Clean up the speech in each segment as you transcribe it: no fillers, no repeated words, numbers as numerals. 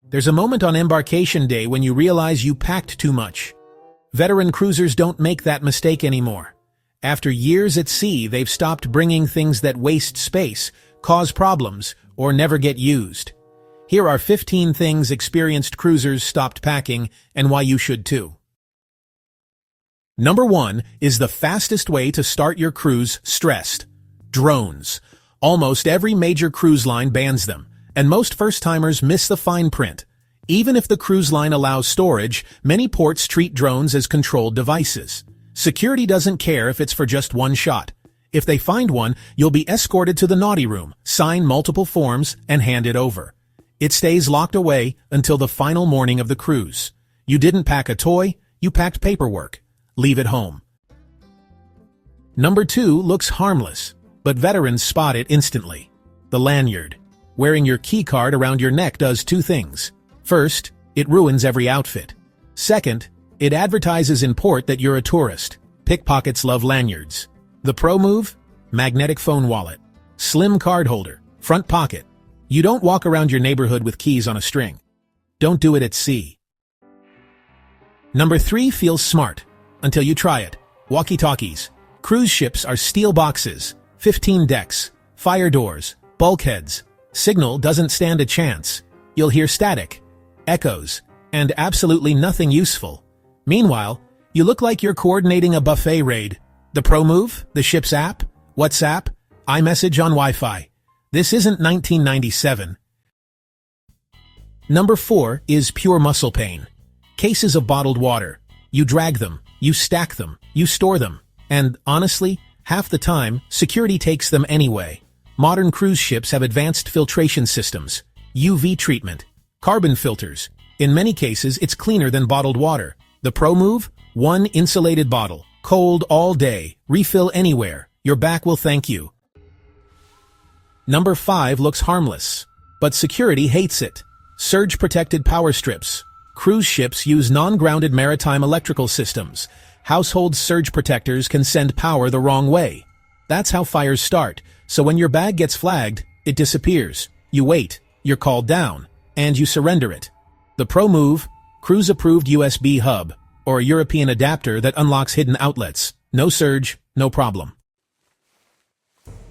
There's a moment on Embarkation Day when you realize you packed too much. Veteran cruisers don't make that mistake anymore. After years at sea, they've stopped bringing things that waste space, cause problems, or never get used. Here are 15 things experienced cruisers stopped packing and why you should too. Number 1 is the fastest way to start your cruise stressed. Drones. Almost every major cruise line bans them, and most first-timers miss the fine print. Even if the cruise line allows storage, many ports treat drones as controlled devices. Security doesn't care if it's for just one shot. If they find one, you'll be escorted to the naughty room, sign multiple forms, and hand it over. It stays locked away until the final morning of the cruise. You didn't pack a toy, you packed paperwork. Leave it home. Number 2 looks harmless, but veterans spot it instantly. The lanyard. Wearing your key card around your neck does 2 things. First, it ruins every outfit. Second, it advertises in port that you're a tourist. Pickpockets love lanyards. The pro move? Magnetic phone wallet. Slim card holder. Front pocket. You don't walk around your neighborhood with keys on a string. Don't do it at sea. Number 3 feels smart, until you try it. Walkie-Talkies. Cruise ships are steel boxes, 15 decks, fire doors, bulkheads. Signal doesn't stand a chance. You'll hear static, echoes, and absolutely nothing useful. Meanwhile, you look like you're coordinating a buffet raid. The pro move, the ship's app, WhatsApp, iMessage on Wi-Fi. This isn't 1997. Number 4 is pure muscle pain. Cases of bottled water. You drag them, you stack them, you store them, and honestly, half the time, security takes them anyway. Modern cruise ships have advanced filtration systems, UV treatment, carbon filters. In many cases, it's cleaner than bottled water. The pro move? One insulated bottle, cold all day, refill anywhere. Your back will thank you. Number 5 looks harmless, but security hates it. Surge-protected power strips. Cruise ships use non-grounded maritime electrical systems. Household surge protectors can send power the wrong way. That's how fires start, so when your bag gets flagged, it disappears. You wait, you're called down, and you surrender it. The pro move? Cruise-approved USB hub, or a European adapter that unlocks hidden outlets. No surge, no problem.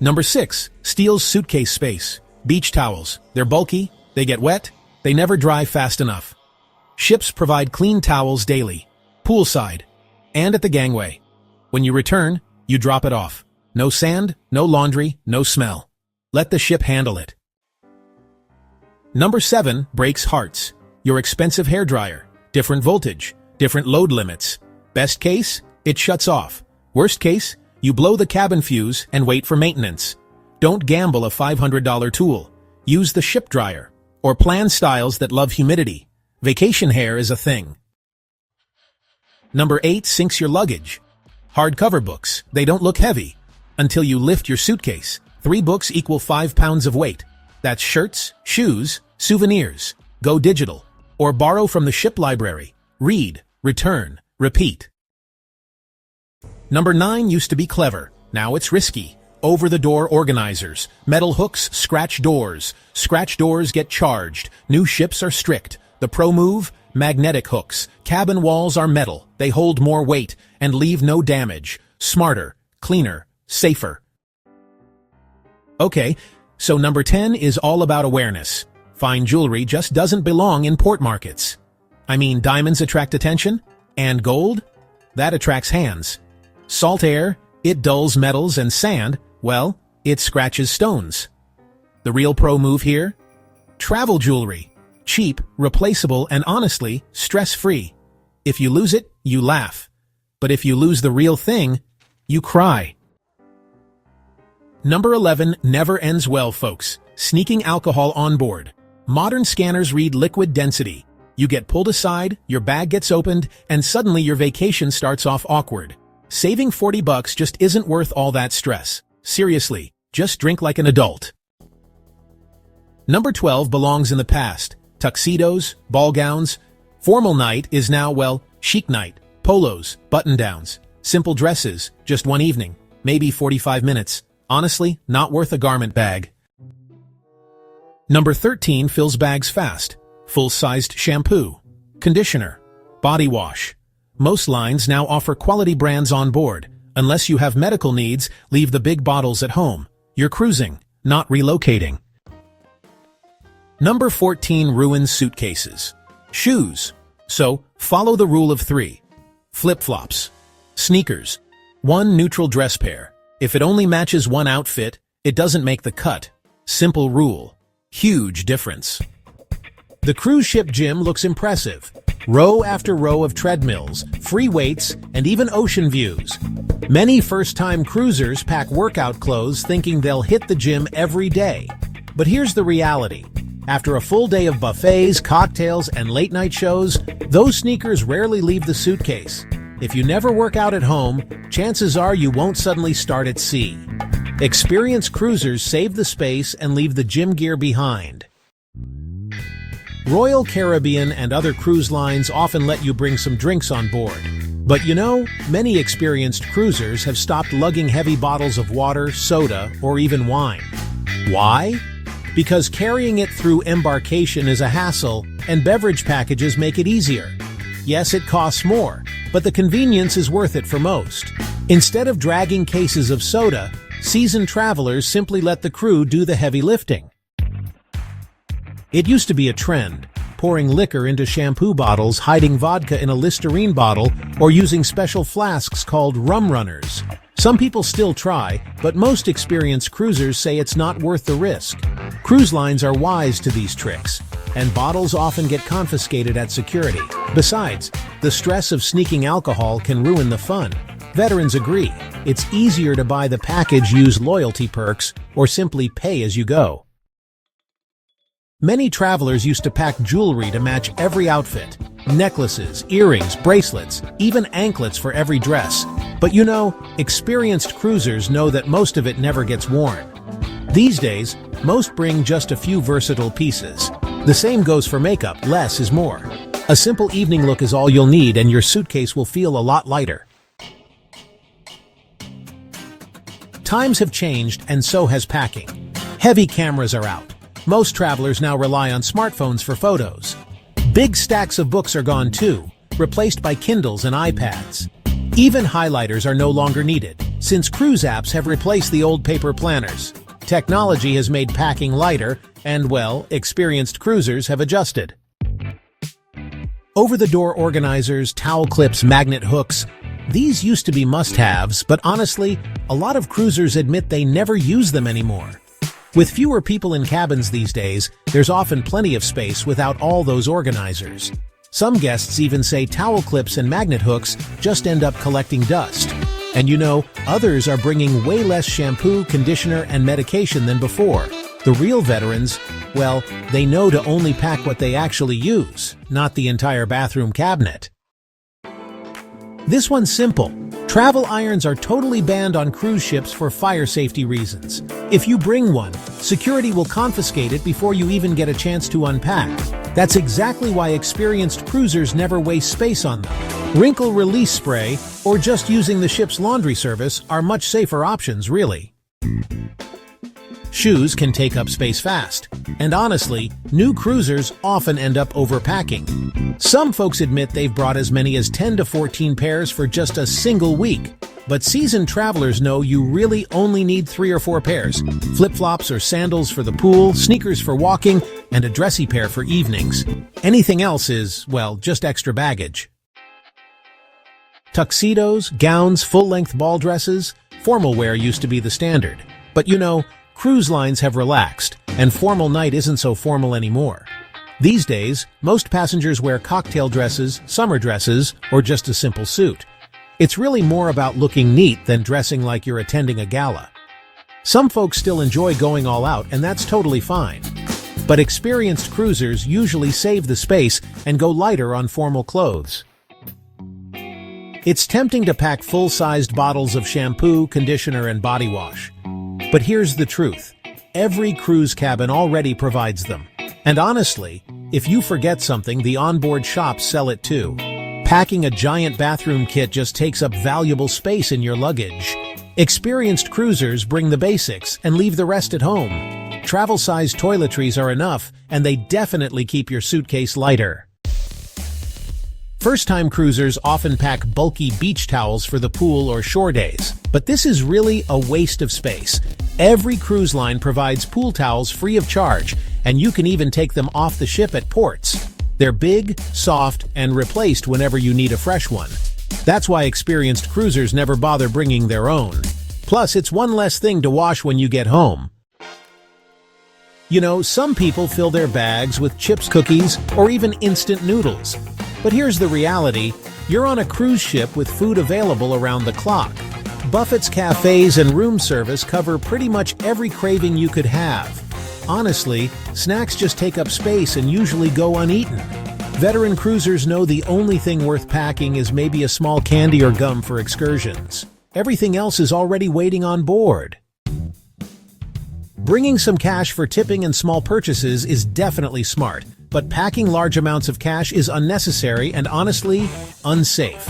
Number 6 steals suitcase space. Beach towels. They're bulky, they get wet, they never dry fast enough. Ships provide clean towels daily, poolside, and at the gangway. When you return, you drop it off. No sand, no laundry, no smell. Let the ship handle it. Number 7 breaks hearts. Your expensive hairdryer. Different voltage, different load limits. Best case, it shuts off. Worst case, you blow the cabin fuse and wait for maintenance. Don't gamble a $500 tool. Use the ship dryer, or plan styles that love humidity. Vacation hair is a thing. Number 8 sinks your luggage. Hardcover books. They don't look heavy until you lift your suitcase. 3 books equal 5 pounds of weight. That's shirts, shoes, souvenirs. Go digital. Or borrow from the ship library. Read, return, repeat. Number 9 used to be clever. Now it's risky. Over-the-door organizers. Metal hooks scratch doors. Scratch doors get charged. New ships are strict. The pro move? Magnetic hooks. Cabin walls are metal. They hold more weight and leave no damage. Smarter, cleaner, safer. Okay, so number 10 is all about awareness. Fine jewelry just doesn't belong in port markets. I mean, diamonds attract attention, and gold? That attracts hands. Salt air, it dulls metals, and sand, well, it scratches stones. The real pro move here? Travel jewelry. Cheap, replaceable, and honestly, stress-free. If you lose it, you laugh. But if you lose the real thing, you cry. Number 11 never ends well, folks. Sneaking alcohol on board. Modern scanners read liquid density. You get pulled aside, your bag gets opened, and suddenly your vacation starts off awkward. Saving $40 just isn't worth all that stress. Seriously, just drink like an adult. Number 12 belongs in the past. Tuxedos, ball gowns. Formal night is now, well, chic night. Polos, button-downs. Simple dresses, just one evening, maybe 45 minutes. Honestly, not worth a garment bag. Number 13 fills bags fast. full-sized shampoo, conditioner, body wash. Most lines now offer quality brands on board. Unless you have medical needs, leave the big bottles at home. You're cruising, not relocating. Number 14. Ruined suitcases. Shoes. So, follow the rule of 3. Flip-flops. Sneakers. 1 neutral dress pair. If it only matches one outfit, it doesn't make the cut. Simple rule. Huge difference. The cruise ship gym looks impressive. Row after row of treadmills, free weights, and even ocean views. Many first-time cruisers pack workout clothes thinking they'll hit the gym every day. But here's the reality. After a full day of buffets, cocktails, and late-night shows, those sneakers rarely leave the suitcase. If you never work out at home, chances are you won't suddenly start at sea. Experienced cruisers save the space and leave the gym gear behind. Royal Caribbean and other cruise lines often let you bring some drinks on board. But you know, many experienced cruisers have stopped lugging heavy bottles of water, soda, or even wine. Why? Because carrying it through embarkation is a hassle, and beverage packages make it easier. Yes, it costs more, but the convenience is worth it for most. Instead of dragging cases of soda, seasoned travelers simply let the crew do the heavy lifting. It used to be a trend, pouring liquor into shampoo bottles, hiding vodka in a Listerine bottle, or using special flasks called rum runners. Some people still try, but most experienced cruisers say it's not worth the risk. Cruise lines are wise to these tricks, and bottles often get confiscated at security. Besides, the stress of sneaking alcohol can ruin the fun. Veterans agree. It's easier to buy the package, use loyalty perks, or simply pay as you go. Many travelers used to pack jewelry to match every outfit. Necklaces, earrings, bracelets, even anklets for every dress. But you know, experienced cruisers know that most of it never gets worn. These days, most bring just a few versatile pieces. The same goes for makeup, less is more. A simple evening look is all you'll need and your suitcase will feel a lot lighter. Times have changed and so has packing. Heavy cameras are out. Most travelers now rely on smartphones for photos. Big stacks of books are gone too, replaced by Kindles and iPads. Even highlighters are no longer needed, since cruise apps have replaced the old paper planners. Technology has made packing lighter, and well, experienced cruisers have adjusted. Over-the-door organizers, towel clips, magnet hooks, these used to be must-haves, but honestly, a lot of cruisers admit they never use them anymore. With fewer people in cabins these days, there's often plenty of space without all those organizers. Some guests even say towel clips and magnet hooks just end up collecting dust. And you know, others are bringing way less shampoo, conditioner, and medication than before. The real veterans, well, they know to only pack what they actually use, not the entire bathroom cabinet. This one's simple. Travel irons are totally banned on cruise ships for fire safety reasons. If you bring one, security will confiscate it before you even get a chance to unpack. That's exactly why experienced cruisers never waste space on them. Wrinkle release spray, or just using the ship's laundry service, are much safer options, really. Shoes can take up space fast, and honestly, new cruisers often end up overpacking. Some folks admit they've brought as many as 10 to 14 pairs for just a single week. But seasoned travelers know you really only need 3 or 4 pairs. Flip-flops or sandals for the pool, sneakers for walking, and a dressy pair for evenings. Anything else is, well, just extra baggage. Tuxedos, gowns, full-length ball dresses, formal wear used to be the standard. But you know, cruise lines have relaxed, and formal night isn't so formal anymore. These days, most passengers wear cocktail dresses, summer dresses, or just a simple suit. It's really more about looking neat than dressing like you're attending a gala. Some folks still enjoy going all out, and that's totally fine. But experienced cruisers usually save the space and go lighter on formal clothes. It's tempting to pack full-sized bottles of shampoo, conditioner, and body wash. But here's the truth. Every cruise cabin already provides them. And honestly, if you forget something, the onboard shops sell it too. Packing a giant bathroom kit just takes up valuable space in your luggage. Experienced cruisers bring the basics and leave the rest at home. Travel-sized toiletries are enough, and they definitely keep your suitcase lighter. First-time cruisers often pack bulky beach towels for the pool or shore days, but this is really a waste of space. Every cruise line provides pool towels free of charge, and you can even take them off the ship at ports. They're big, soft, and replaced whenever you need a fresh one. That's why experienced cruisers never bother bringing their own. Plus, it's one less thing to wash when you get home. You know, some people fill their bags with chips, cookies, or even instant noodles. But here's the reality: you're on a cruise ship with food available around the clock. Buffet's cafes and room service cover pretty much every craving you could have. Honestly, snacks just take up space and usually go uneaten. Veteran cruisers know the only thing worth packing is maybe a small candy or gum for excursions. Everything else is already waiting on board. Bringing some cash for tipping and small purchases is definitely smart, but packing large amounts of cash is unnecessary and honestly, unsafe.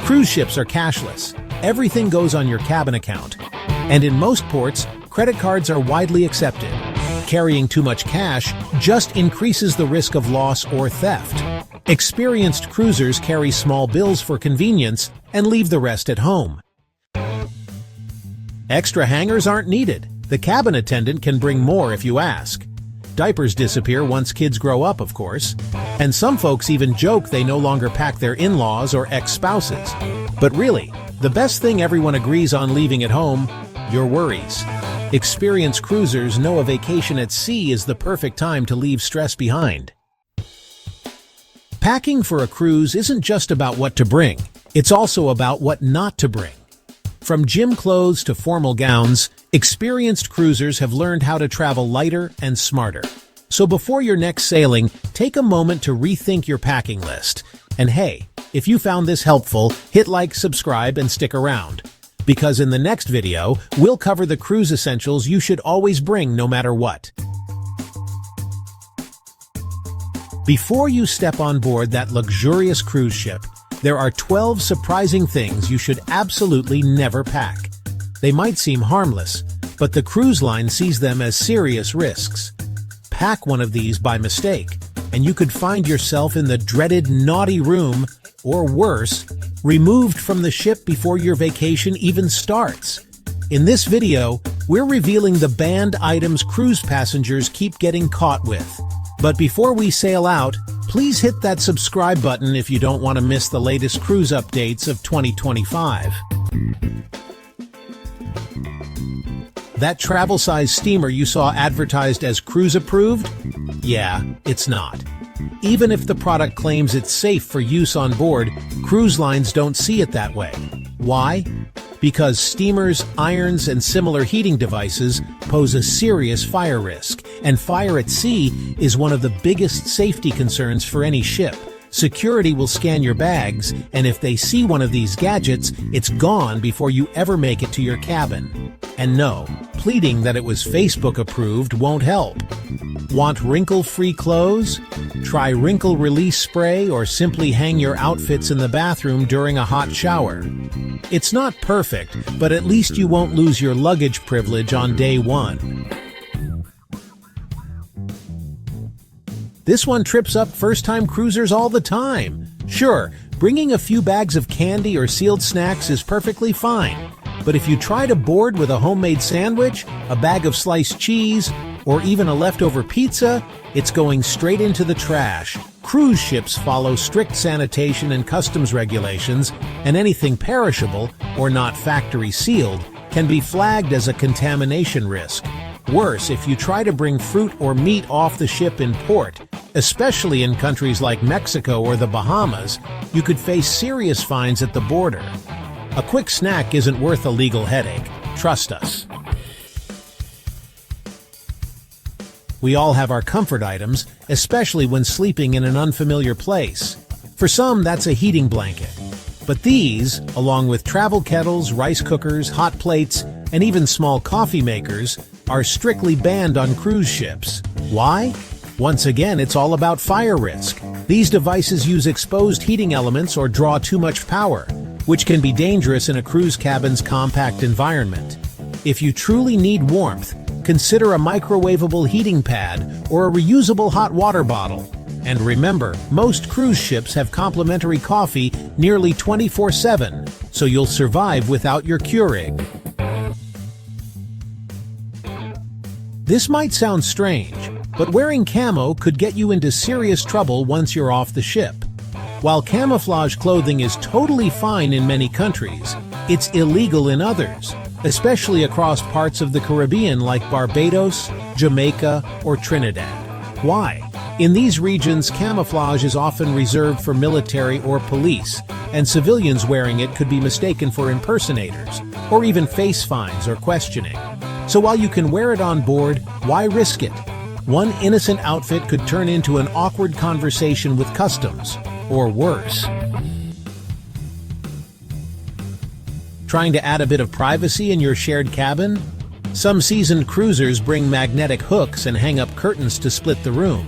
Cruise ships are cashless. Everything goes on your cabin account. And in most ports, credit cards are widely accepted. Carrying too much cash just increases the risk of loss or theft. Experienced cruisers carry small bills for convenience and leave the rest at home. Extra hangers aren't needed. The cabin attendant can bring more if you ask. Diapers disappear once kids grow up, of course. And some folks even joke they no longer pack their in-laws or ex-spouses. But really, the best thing everyone agrees on leaving at home: your worries. Experienced cruisers know a vacation at sea is the perfect time to leave stress behind. Packing for a cruise isn't just about what to bring, it's also about what not to bring. From gym clothes to formal gowns, experienced cruisers have learned how to travel lighter and smarter. So before your next sailing, take a moment to rethink your packing list. And hey, if you found this helpful, hit like, subscribe, and stick around. Because in the next video, we'll cover the cruise essentials you should always bring no matter what. Before you step on board that luxurious cruise ship, there are 12 surprising things you should absolutely never pack. They might seem harmless, but the cruise line sees them as serious risks. Pack one of these by mistake, and you could find yourself in the dreaded naughty room, or worse, removed from the ship before your vacation even starts. In this video, we're revealing the banned items cruise passengers keep getting caught with. But before we sail out, please hit that subscribe button if you don't want to miss the latest cruise updates of 2025. That travel-sized steamer you saw advertised as cruise-approved? Yeah, it's not. Even if the product claims it's safe for use on board, cruise lines don't see it that way. Why? Because steamers, irons, and similar heating devices pose a serious fire risk, and fire at sea is one of the biggest safety concerns for any ship. Security will scan your bags, and if they see one of these gadgets, it's gone before you ever make it to your cabin. And no, pleading that it was Facebook approved won't help. Want wrinkle-free clothes? Try wrinkle release spray or simply hang your outfits in the bathroom during a hot shower. It's not perfect, but at least you won't lose your luggage privilege on day one. This one trips up first-time cruisers all the time. Sure, bringing a few bags of candy or sealed snacks is perfectly fine. But if you try to board with a homemade sandwich, a bag of sliced cheese, or even a leftover pizza, it's going straight into the trash. Cruise ships follow strict sanitation and customs regulations, and anything perishable, or not factory sealed, can be flagged as a contamination risk. Worse, if you try to bring fruit or meat off the ship in port, especially in countries like Mexico or the Bahamas, you could face serious fines at the border. A quick snack isn't worth a legal headache. Trust us. We all have our comfort items, especially when sleeping in an unfamiliar place. For some, that's a heating blanket. But these, along with travel kettles, rice cookers, hot plates, and even small coffee makers, are strictly banned on cruise ships. Why? Once again, it's all about fire risk. These devices use exposed heating elements or draw too much power, which can be dangerous in a cruise cabin's compact environment. If you truly need warmth, consider a microwavable heating pad or a reusable hot water bottle. And remember, most cruise ships have complimentary coffee nearly 24/7, so you'll survive without your Keurig. This might sound strange, but wearing camo could get you into serious trouble once you're off the ship. While camouflage clothing is totally fine in many countries, it's illegal in others, especially across parts of the Caribbean like Barbados, Jamaica, or Trinidad. Why? In these regions, camouflage is often reserved for military or police, and civilians wearing it could be mistaken for impersonators, or even face fines or questioning. So while you can wear it on board, why risk it? One innocent outfit could turn into an awkward conversation with customs, or worse. Trying to add a bit of privacy in your shared cabin? Some seasoned cruisers bring magnetic hooks and hang up curtains to split the room.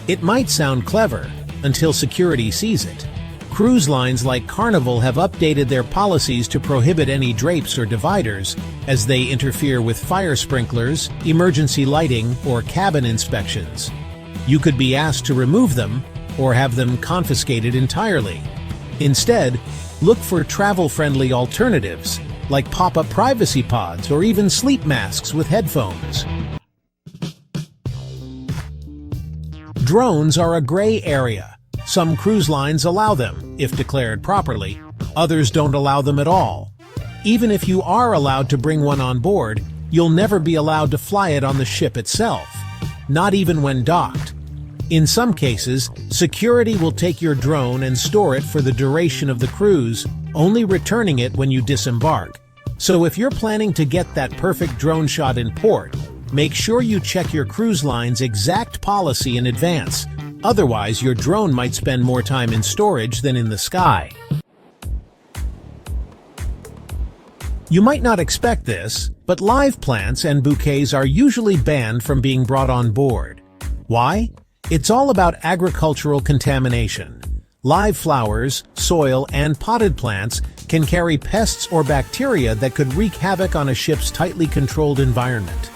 It might sound clever, until security sees it. Cruise lines like Carnival have updated their policies to prohibit any drapes or dividers, as they interfere with fire sprinklers, emergency lighting, or cabin inspections. You could be asked to remove them, or have them confiscated entirely. Instead, look for travel-friendly alternatives, like pop-up privacy pods or even sleep masks with headphones. Drones are a gray area. Some cruise lines allow them, if declared properly. Others don't allow them at all. Even if you are allowed to bring one on board, you'll never be allowed to fly it on the ship itself, not even when docked. In some cases, security will take your drone and store it for the duration of the cruise, only returning it when you disembark. So if you're planning to get that perfect drone shot in port, make sure you check your cruise line's exact policy in advance. Otherwise, your drone might spend more time in storage than in the sky. You might not expect this, but live plants and bouquets are usually banned from being brought on board. Why? It's all about agricultural contamination. Live flowers, soil, and potted plants can carry pests or bacteria that could wreak havoc on a ship's tightly controlled environment.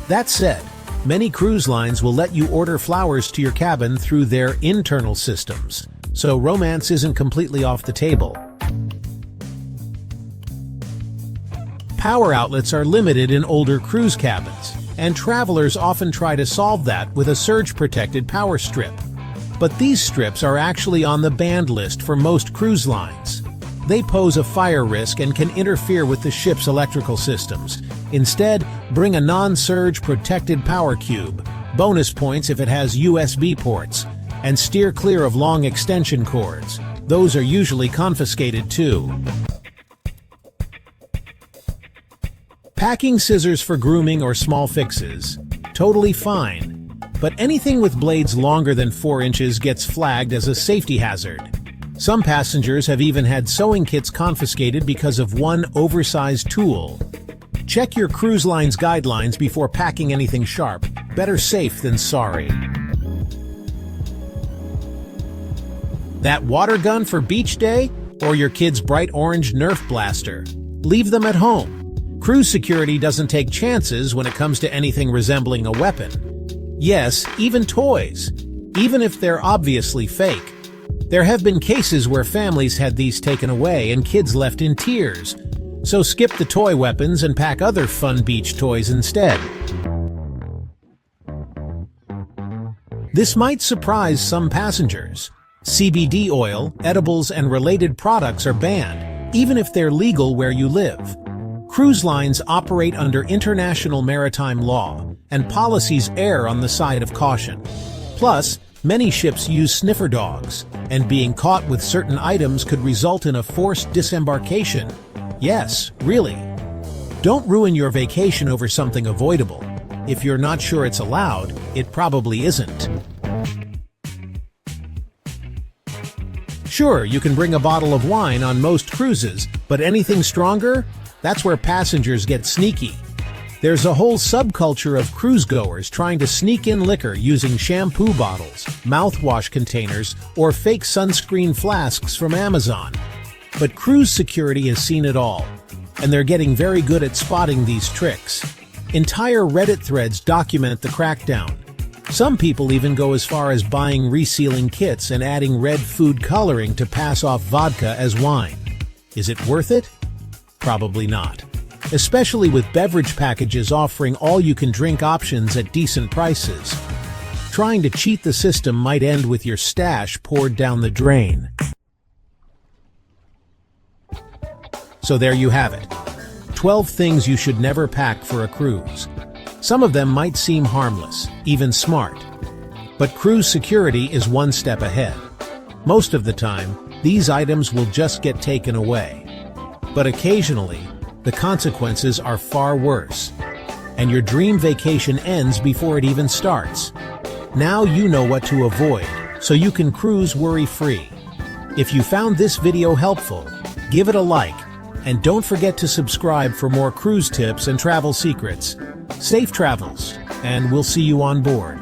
That said, many cruise lines will let you order flowers to your cabin through their internal systems, so romance isn't completely off the table. Power outlets are limited in older cruise cabins, and travelers often try to solve that with a surge-protected power strip. But these strips are actually on the banned list for most cruise lines. They pose a fire risk and can interfere with the ship's electrical systems. Instead, bring a non-surge protected power cube, bonus points if it has USB ports, and steer clear of long extension cords. Those are usually confiscated too. Packing scissors for grooming or small fixes, totally fine. But anything with blades longer than 4 inches gets flagged as a safety hazard. Some passengers have even had sewing kits confiscated because of one oversized tool. Check your cruise line's guidelines before packing anything sharp. Better safe than sorry. That water gun for beach day? Or your kid's bright orange Nerf blaster? Leave them at home. Cruise security doesn't take chances when it comes to anything resembling a weapon. Yes, even toys, even if they're obviously fake. There have been cases where families had these taken away and kids left in tears. So skip the toy weapons and pack other fun beach toys instead. This might surprise some passengers. CBD oil, edibles, and related products are banned, even if they're legal where you live. Cruise lines operate under international maritime law, and policies err on the side of caution. Plus, many ships use sniffer dogs, and being caught with certain items could result in a forced disembarkation. Yes, really. Don't ruin your vacation over something avoidable. If you're not sure it's allowed, it probably isn't. Sure, you can bring a bottle of wine on most cruises, but anything stronger? That's where passengers get sneaky. There's a whole subculture of cruise-goers trying to sneak in liquor using shampoo bottles, mouthwash containers, or fake sunscreen flasks from Amazon. But cruise security has seen it all, and they're getting very good at spotting these tricks. Entire Reddit threads document the crackdown. Some people even go as far as buying resealing kits and adding red food coloring to pass off vodka as wine. Is it worth it? Probably not. Especially with beverage packages offering all-you-can-drink options at decent prices. Trying to cheat the system might end with your stash poured down the drain. So there you have it. 12 things you should never pack for a cruise. Some of them might seem harmless, even smart. But cruise security is one step ahead. Most of the time, these items will just get taken away. But occasionally, the consequences are far worse. And your dream vacation ends before it even starts. Now you know what to avoid, so you can cruise worry-free. If you found this video helpful, give it a like, and don't forget to subscribe for more cruise tips and travel secrets. Safe travels, and we'll see you on board.